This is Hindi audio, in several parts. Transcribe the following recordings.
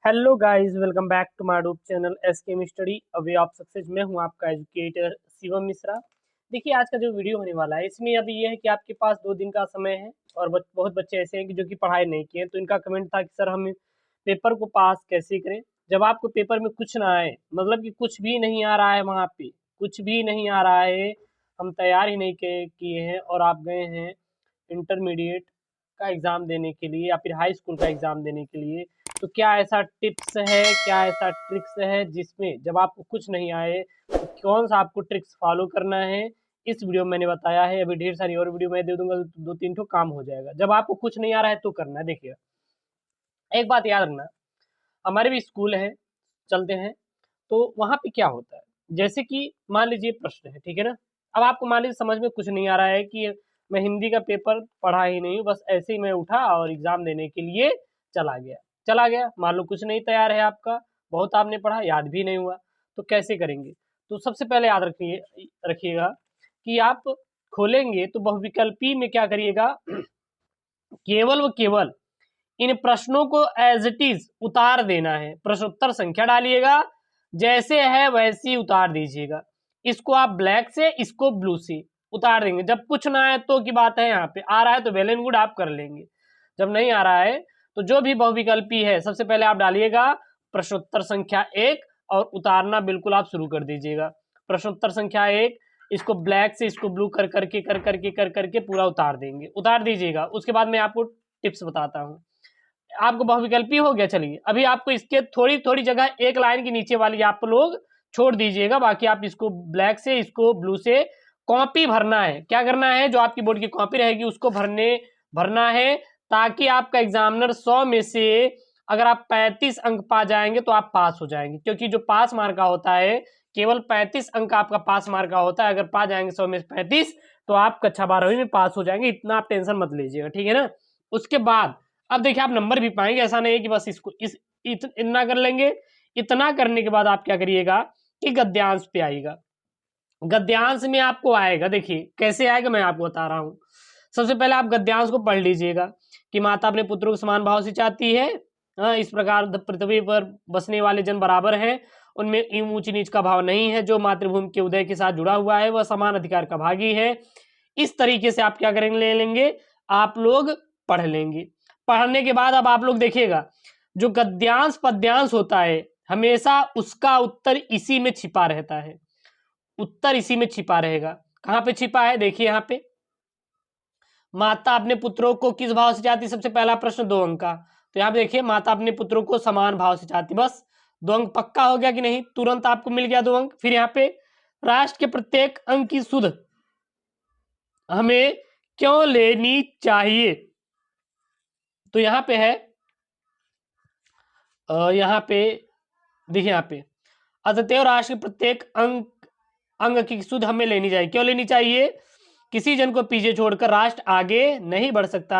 Hello guys, welcome back to my YouTube channel SK study a way of success में हूं आपका एजुकेटर शिवम मिश्रा। देखिए, आज का जो वीडियो होने वाला है इसमें अभी ये है कि आपके पास 2 दिन का समय है और बहुत बच्चे ऐसे हैं कि जो कि पढ़ाई नहीं किए, तो इनका कमेंट था कि सर हम पेपर को पास कैसे करें। जब आपको पेपर में कुछ ना आए, मतलब कि कुछ भी नहीं आ रहा है, वहाँ पे कुछ भी नहीं आ रहा है, हम तैयार ही नहीं किए हैं और आप गए हैं इंटरमीडिएट का एग्ज़ाम देने के लिए या फिर हाई स्कूल का एग्ज़ाम देने के लिए, तो क्या ऐसा टिप्स है, क्या ऐसा ट्रिक्स है जिसमें जब आपको कुछ नहीं आए तो कौन सा आपको ट्रिक्स फॉलो करना है, इस वीडियो में मैंने बताया है। अभी ढेर सारी और वीडियो मैं दे दूंगा, 2-3 ठो काम हो जाएगा। जब आपको कुछ नहीं आ रहा है तो करना है। देखिए, एक बात याद रखना, हमारे भी स्कूल है, चलते हैं, तो वहाँ पे क्या होता है, जैसे कि मान लीजिए प्रश्न है, ठीक है ना। अब आपको मान लीजिए समझ में कुछ नहीं आ रहा है कि मैं हिंदी का पेपर पढ़ा ही नहीं हूँ, बस ऐसे ही मैं उठा और एग्जाम देने के लिए चला गया, मान लो कुछ नहीं तैयार है आपका, बहुत आपने पढ़ा याद भी नहीं हुआ, तो कैसे करेंगे। तो सबसे पहले याद रखिएगा कि आप खोलेंगे तो बहुविकल्पी में क्या करिएगा, केवल व केवल इन प्रश्नों को एज इट इज उतार देना है। प्रश्नोत्तर संख्या डालिएगा, जैसे है वैसी उतार दीजिएगा। इसको आप ब्लैक से, इसको ब्लू से उतार देंगे। जब कुछ ना आए तो की बात है, यहाँ पे आ रहा है तो वेल एंड गुड, आप कर लेंगे। जब नहीं आ रहा है तो जो भी बहुविकल्पी है सबसे पहले आप डालिएगा प्रश्नोत्तर संख्या 1 और उतारना बिल्कुल आप शुरू कर दीजिएगा। प्रश्नोत्तर संख्या 1, इसको ब्लैक से इसको ब्लू कर करके पूरा उतार देंगे, उतार दीजिएगा। उसके बाद मैं आपको टिप्स बताता हूँ। आपको बहुविकल्पी हो गया, चलिए अभी आपको इसके थोड़ी थोड़ी जगह एक लाइन की नीचे वाली आप लोग छोड़ दीजिएगा, बाकी आप इसको ब्लैक से इसको ब्लू से कॉपी भरना है। क्या करना है, जो आपकी बोर्ड की कॉपी रहेगी उसको भरना है, ताकि आपका एग्जामिनर 100 में से अगर आप 35 अंक पा जाएंगे तो आप पास हो जाएंगे। क्योंकि जो पास मार्क का होता है, केवल 35 अंक आपका पास मार्क का होता है। अगर पा जाएंगे 100 में से 35 तो आप कक्षा 12वीं में पास हो जाएंगे। इतना आप टेंशन मत लीजिएगा, ठीक है ना। उसके बाद अब देखिए, आप नंबर भी पाएंगे, ऐसा नहीं है कि बस इसको इतना कर लेंगे। इतना करने के बाद आप क्या करिएगा कि गद्यांश पे आइएगा। गद्यांश में आपको आएगा, देखिए कैसे आएगा मैं आपको बता रहा हूं। सबसे पहले आप गद्यांश को पढ़ लीजिएगा कि माता अपने पुत्रों को समान भाव से चाहती है। इस प्रकार पृथ्वी पर बसने वाले जन बराबर हैं, उनमें ऊंच नीच का भाव नहीं है। जो मातृभूमि के उदय के साथ जुड़ा हुआ है वह समान अधिकार का भागी है। इस तरीके से आप क्या करेंगे, ले लेंगे, आप लोग पढ़ लेंगे। पढ़ने के बाद अब आप लोग देखिएगा, जो गद्यांश पद्यांश होता है हमेशा उसका उत्तर इसी में छिपा रहता है। उत्तर इसी में छिपा रहेगा। कहां पे छिपा है, देखिए यहाँ पे, माता अपने पुत्रों को किस भाव से चाहती, सबसे पहला प्रश्न 2 अंक का। तो यहाँ पे देखिए, माता अपने पुत्रों को समान भाव से चाहती, बस 2 अंक पक्का हो गया कि नहीं, तुरंत आपको मिल गया 2 अंक। फिर यहाँ पे राष्ट्र के प्रत्येक अंक की सुध हमें क्यों लेनी चाहिए, तो यहाँ पे है, यहाँ पे देखिए, यहाँ पे अतएव राष्ट्र के प्रत्येक अंग की सुध हमें लेनी चाहिए। क्यों लेनी चाहिए, किसी जन को पीछे छोड़कर राष्ट्र आगे नहीं बढ़ सकता,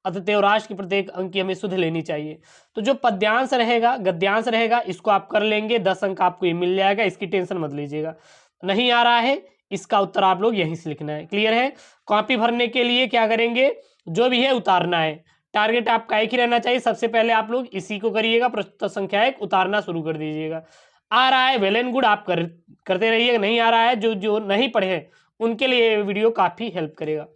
अतएव राष्ट्र के प्रत्येक अंक की हमें सुध लेनी चाहिए। तो जो पद्यांश रहेगा, गद्यांश रहेगा, इसको आप कर लेंगे, 10 अंक आपको ये मिल जाएगा, इसकी टेंशन मत लीजिएगा। नहीं आ रहा है, इसका उत्तर आप लोग यहीं से लिखना है। क्लियर है। कॉपी भरने के लिए क्या करेंगे, जो भी है उतारना है। टारगेट आपका एक ही रहना चाहिए, सबसे पहले आप लोग इसी को करिएगा, प्रश्न संख्या 1 उतारना शुरू कर दीजिएगा। आ रहा है वेल एंड गुड, आप करते रहिएगा। नहीं आ रहा है, जो जो नहीं पढ़े हैं उनके लिए ये वीडियो काफी हेल्प करेगा।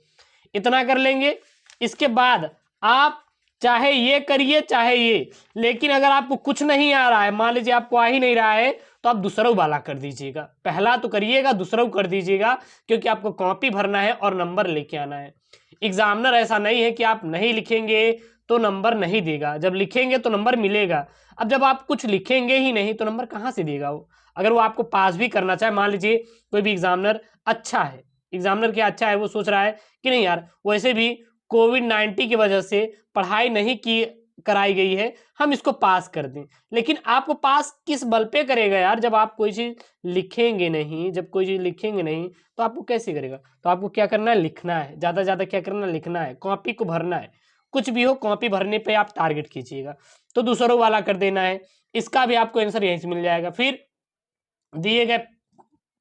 इतना कर लेंगे। इसके बाद आप चाहे ये करिए चाहे ये, लेकिन अगर आपको कुछ नहीं आ रहा है, मान लीजिए आपको आ ही नहीं रहा है, तो आप दूसरा वाला कर दीजिएगा। पहला तो करिएगा, दूसरा कर दीजिएगा, क्योंकि आपको कॉपी भरना है और नंबर लेके आना है। एग्जामिनर ऐसा नहीं है कि आप नहीं लिखेंगे तो नंबर नहीं देगा, जब लिखेंगे तो नंबर मिलेगा। अब जब आप कुछ लिखेंगे ही नहीं तो नंबर कहाँ से देगा वो। अगर वो आपको पास भी करना चाहे, मान लीजिए कोई भी एग्जामिनर अच्छा है, एग्जामिनर क्या अच्छा है, वो सोच रहा है कि नहीं यार, वैसे भी कोविड-19 की वजह से पढ़ाई नहीं की कराई गई है, हम इसको पास कर दें। लेकिन आपको पास किस बल पे करेगा यार, जब आप कोई चीज लिखेंगे नहीं, जब कोई चीज लिखेंगे नहीं तो आपको कैसे करेगा। तो आपको क्या करना है, लिखना है, ज्यादा ज्यादा क्या करना है, लिखना है, कॉपी को भरना है। कुछ भी हो, कॉपी भरने पे आप टारगेट कीजिएगा। तो दूसरों वाला कर देना है, इसका भी आपको आंसर यहीं से मिल जाएगा। फिर दिए गए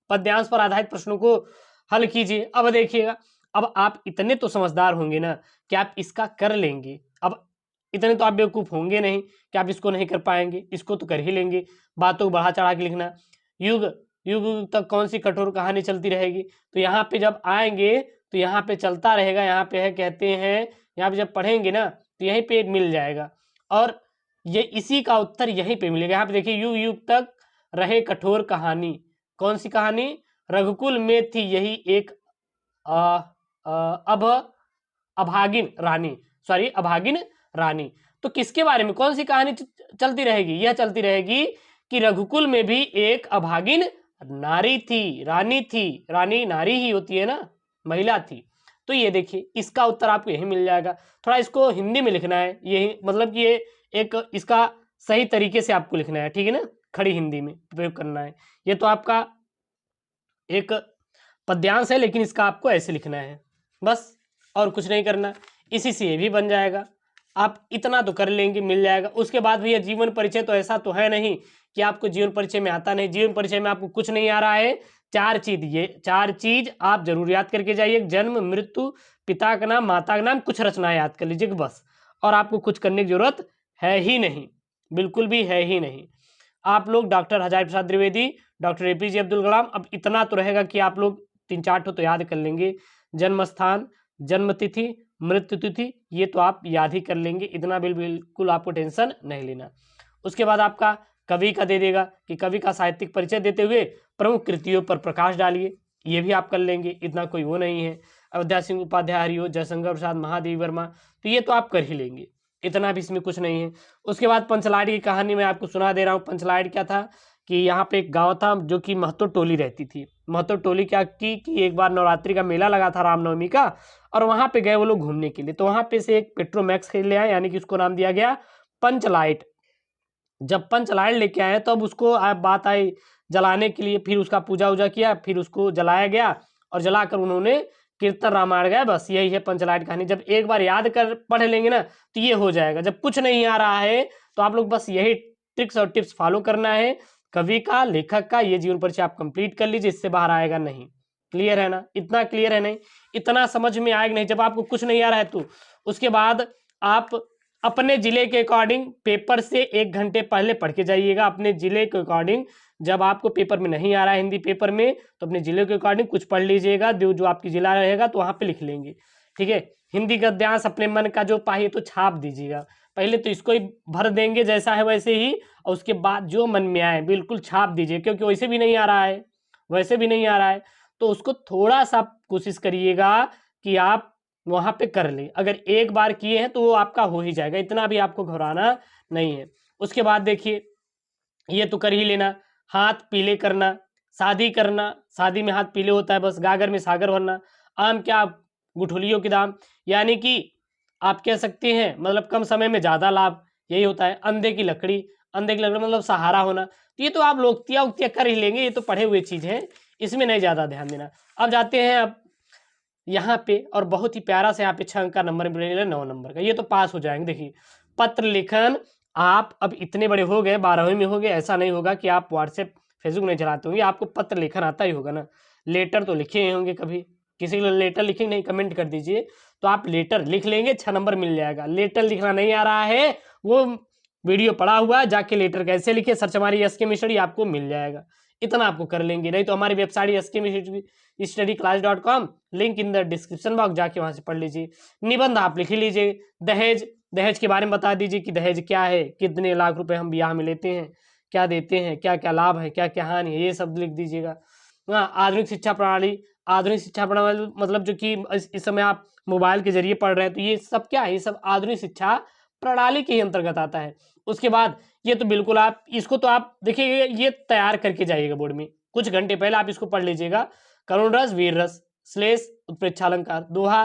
पद्यांश पर आधारित प्रश्नों को हल कीजिए। अब देखिएगा, अब आप इतने तो समझदार होंगे ना कि आप इसका कर लेंगे। अब इतने तो आप बेवकूफ़ होंगे नहीं कि आप इसको नहीं कर पाएंगे, इसको तो कर ही लेंगे। बातों को बढ़ा चढ़ा के लिखना, युग युग युग तक कौन सी कठोर कहानी चलती रहेगी। तो यहाँ पे जब आएंगे तो यहाँ पे चलता रहेगा, यहाँ पे है कहते हैं, यहाँ पे जब पढ़ेंगे ना तो यहीं पे मिल जाएगा, और ये इसी का उत्तर यहीं पे मिलेगा। यहाँ पे देखिए, युग युग तक रहे कठोर कहानी, कौन सी कहानी? रघुकुल में थी यही एक अब अभागिन रानी, सॉरी अभागिन रानी। तो किसके बारे में, कौन सी कहानी चलती रहेगी? यह चलती रहेगी कि रघुकुल में भी एक अभागिन नारी थी, रानी थी। रानी नारी ही होती है ना, महिला थी। तो ये देखिए, इसका उत्तर आपको यही मिल जाएगा। थोड़ा इसको हिंदी में लिखना है, यही मतलब कि ये एक इसका सही तरीके से आपको लिखना है, ठीक है ना, खड़ी हिंदी में प्रयोग करना है। ये तो आपका एक पद्यांश है, लेकिन इसका आपको ऐसे लिखना है बस, और कुछ नहीं करना। इसी से ये भी बन जाएगा। आप इतना तो कर लेंगे, मिल जाएगा। उसके बाद भैया जीवन परिचय तो ऐसा तो है नहीं कि आपको जीवन परिचय में आता नहीं। जीवन परिचय में आपको कुछ नहीं आ रहा है। चार चीज आप जरूर याद करके जाइए। जन्म, मृत्यु, पिता का नाम, माता का नाम, कुछ रचना याद कर लीजिए बस, और आपको कुछ करने की जरूरत है ही नहीं, बिल्कुल भी है ही नहीं। आप लोग doctor Hazari Prasad Dwivedi, doctor APJ Abdul Kalam, अब इतना तो रहेगा कि आप लोग 3-4 तो याद कर लेंगे। जन्म स्थान, जन्म तिथि, मृत्यु तिथि, ये तो आप याद ही कर लेंगे। इतना बिल्कुल आपको टेंशन नहीं लेना। उसके बाद आपका कवि का दे देगा कि कवि का साहित्यिक परिचय देते हुए प्रमुख कृतियों पर प्रकाश डालिए, ये भी आप कर लेंगे, इतना कोई वो नहीं है। अयोध्या सिंह उपाध्याय, हरिओ, जयशंकर प्रसाद, महादेवी वर्मा, तो ये तो आप कर ही लेंगे, इतना भी इसमें कुछ नहीं है। उसके बाद पंचलाइट की कहानी मैं आपको सुना दे रहा हूँ। पंचलाइट क्या था कि यहाँ पे एक गांव था जो कि महतो टोली रहती थी। महतो टोली क्या की कि एक बार नवरात्रि का मेला लगा था, रामनवमी का, और वहाँ पे गए वो लोग घूमने के लिए। तो वहाँ पे से एक पेट्रोमैक्स खरीद ले आए, यानी कि उसको नाम दिया गया पंचलाइट। जब पंचलाइट लेके आए तब उसको बात आई जलाने के लिए, फिर उसका पूजा वूजा किया, फिर उसको जलाया गया, और जलाकर उन्होंने कीर्तन रामायण गाया। बस यही है पंचलाइट कहानी। जब एक बार याद कर पढ़ लेंगे ना तो ये हो जाएगा। जब कुछ नहीं आ रहा है तो आप लोग बस यही ट्रिक्स और टिप्स फॉलो करना है। कवि का, लेखक का ये जीवन परिचय आप कंप्लीट कर लीजिए, इससे बाहर आएगा नहीं। क्लियर है ना? इतना क्लियर है नहीं? इतना समझ में आएगा नहीं। जब आपको कुछ नहीं आ रहा है तो उसके बाद आप अपने जिले के अकॉर्डिंग पेपर से 1 घंटे पहले पढ़ के जाइएगा। अपने जिले के अकॉर्डिंग, जब आपको पेपर में नहीं आ रहा है हिंदी पेपर में, तो अपने जिले के अकॉर्डिंग कुछ पढ़ लीजिएगा, जो आपकी जिला रहेगा तो वहाँ पे लिख लेंगे, ठीक है। हिंदी गद्यांश अपने मन का जो पाहिए तो छाप दीजिएगा। पहले तो इसको ही भर देंगे जैसा है वैसे ही, और उसके बाद जो मन में आए बिल्कुल छाप दीजिए, क्योंकि वैसे भी नहीं आ रहा है, वैसे भी नहीं आ रहा है, तो उसको थोड़ा सा कोशिश करिएगा कि आप वहाँ पे कर लें। अगर एक बार किए हैं तो वो आपका हो ही जाएगा, इतना भी आपको घबराना नहीं है। उसके बाद देखिए, ये तो कर ही लेना। हाथ पीले करना, शादी करना, शादी में हाथ पीले होता है बस। गागर में सागर भरना, आम क्या गुठलियों के दाम, यानी कि आप कह सकते हैं मतलब कम समय में ज़्यादा लाभ, यही होता है। अंधे की लकड़ी, अंधे की लकड़ी मतलब सहारा होना। तो ये तो आप लोकतिया उक्तिया कर ही लेंगे, ये तो पढ़े हुए चीज़ हैं, इसमें नहीं ज़्यादा ध्यान देना। अब जाते हैं अब यहाँ पे, और बहुत ही प्यारा से यहाँ पे 6 अंक का नंबर मिलेगा, 9 नंबर का, ये तो पास हो जाएंगे। देखिए, पत्र लेखन, आप अब इतने बड़े हो गए, 12वीं में हो गए, ऐसा नहीं होगा कि आप व्हाट्सएप फेसबुक नहीं चलाते होंगे, आपको पत्र लेखन आता ही होगा ना। लेटर तो लिखे ही होंगे कभी, किसी को लेटर लिखे नहीं, कमेंट कर दीजिए, तो आप लेटर लिख लेंगे, 6 नंबर मिल जाएगा। लेटर लिखना नहीं आ रहा है, वो वीडियो पड़ा हुआ है, जाके लेटर कैसे लिखे सर्च हमारी SK आपको मिल जाएगा। इतना आपको कर लेंगे। नहीं तो हमारी website skstudyclass.com, link in the description box, जाके वहां से पढ़ लीजिए। निबंध आप लिख लीजिए। दहेज, दहेज के बारे में बता दीजिए कि दहेज क्या है, कितने लाख रुपए हम ब्याह में लेते हैं, क्या देते हैं, क्या क्या लाभ है, क्या क्या हानि है, ये सब लिख दीजिएगा। हाँ, आधुनिक शिक्षा प्रणाली, आधुनिक शिक्षा प्रणाली मतलब जो कि इस समय आप मोबाइल के जरिए पढ़ रहे हैं, तो ये सब क्या है, ये सब आधुनिक शिक्षा प्रणाली के अंतर्गत आता है। उसके बाद ये तो बिल्कुल आप इसको तो आप देखिए, ये तैयार करके जाइएगा बोर्ड में, कुछ घंटे पहले आप इसको पढ़ लीजिएगा। करुण रस, वीर रस, श्लेष, उत्प्रेक्षा अलंकार, दोहा,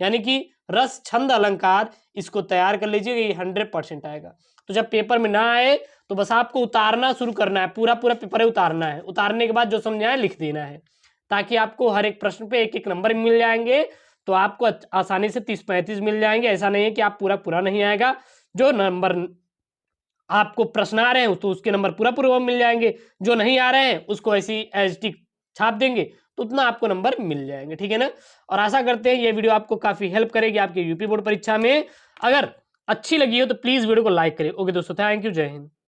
यानी कि रस, छंद, अलंकार, इसको तैयार कर लीजिएगा, ये 100% आएगा। तो जब पेपर में ना आए तो बस आपको उतारना शुरू करना है, पूरा पूरा पेपर है उतारना है। उतारने के बाद जो समझ आए लिख देना है, ताकि आपको हर एक प्रश्न पे 1-1 नंबर मिल जाएंगे, तो आपको आसानी से 30-35 मिल जाएंगे। ऐसा नहीं है कि आप पूरा पूरा नहीं आएगा, जो नंबर आपको प्रश्न आ रहे हैं तो उसके नंबर पूरा पूरा मिल जाएंगे, जो नहीं आ रहे हैं उसको ऐसी एज टिक छाप देंगे, तो उतना आपको नंबर मिल जाएंगे, ठीक है ना। और आशा करते हैं ये वीडियो आपको काफी हेल्प करेगी आपके यूपी बोर्ड परीक्षा में। अगर अच्छी लगी हो तो प्लीज़ वीडियो को लाइक करें। ओके दोस्तों, थैंक यू, जय हिंद।